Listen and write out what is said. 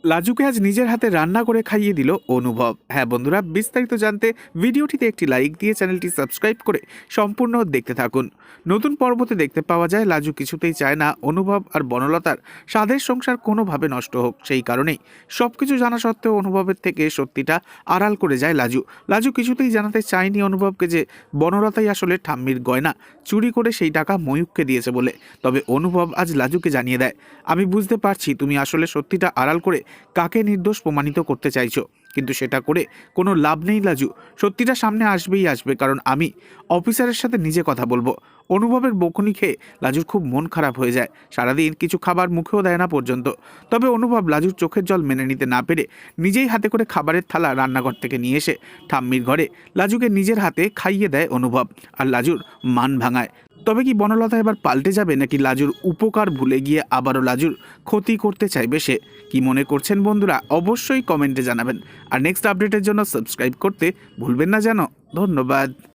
লাজুকে আজ নিজের হাতে রান্না করে খাইয়ে দিল অনুভব। হ্যাঁ বন্ধুরা, বিস্তারিত জানতে ভিডিওটিতে একটি লাইক দিয়ে চ্যানেলটি সাবস্ক্রাইব করে সম্পূর্ণ দেখতে থাকুন। নতুন পর্বতে দেখতে পাওয়া যায় লাজু কিছুতেই চায় না অনুভব আর বনলতার স্বাদের সংসার কোনোভাবে নষ্ট হোক। সেই কারণেই সবকিছু জানা সত্ত্বেও অনুভবের থেকে সত্যিটা আড়াল করে যায় লাজু। লাজু কিছুতেই জানাতে চায়নি অনুভবকে যে বনলতাই আসলে ঠাম্মির গয়না চুরি করে সেই টাকা ময়ূককে দিয়েছে বলে। তবে অনুভব আজ লাজুকে জানিয়ে দেয়, আমি বুঝতে পারছি তুমি আসলে সত্যিটা আড়াল করে কাকে নির্দোষ প্রমাণিত করতে চাইছো, কিন্তু সেটা করে কোনো লাভ নেই লাজু। সত্যিটা সামনে আসবেই আসবে, কারণ আমি অফিসারের সাথে নিজে কথা বলবো। অনুভবের বকুনি খেয়ে লাজুর খুব মন খারাপ হয়ে যায়। সারাদিন কিছু খাবার মুখেও দেয় না পর্যন্ত। তবে অনুভব লাজুর চোখের জল মেনে নিতে না পেরে নিজেই হাতে করে খাবারের থালা রান্নাঘর থেকে নিয়ে এসে ঠাম্মির ঘরে লাজুকে নিজের হাতে খাইয়ে দেয় অনুভব, আর লাজুর মান ভাঙায়। তবে কি বনলতা এবার পাল্টে যাবে, নাকি লাজুর উপকার ভুলে গিয়ে আবারও লাজুর ক্ষতি করতে চাইবে সে? কি মনে করছেন বন্ধুরা, অবশ্যই কমেন্টে জানাবেন। আর নেক্সট আপডেটের জন্য সাবস্ক্রাইব করতে ভুলবেন না যেন। ধন্যবাদ।